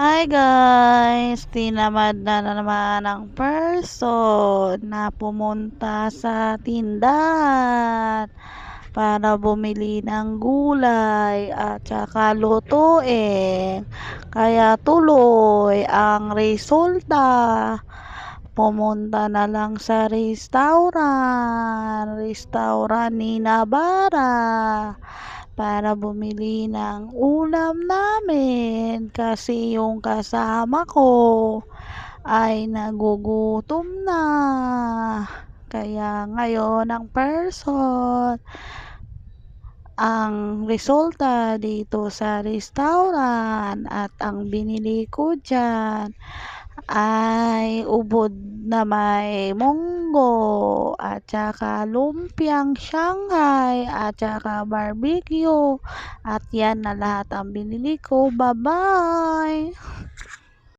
Hi guys! Tinamad na naman ang person na pumunta sa tindahan para bumili ng gulay at saka lutuin. Kaya tuloy ang resulta. Pumunta na lang sa restaurant ni Nabara para bumili ng ulam namin kasi yung kasama ko ay nagugutom na. Kaya ngayon ang person ang resulta dito sa restaurant at ang binili ko dyan ay ubod na may munggo at saka lumpiang Shanghai at saka barbecue at yan na lahat ang binili ko. Bye bye!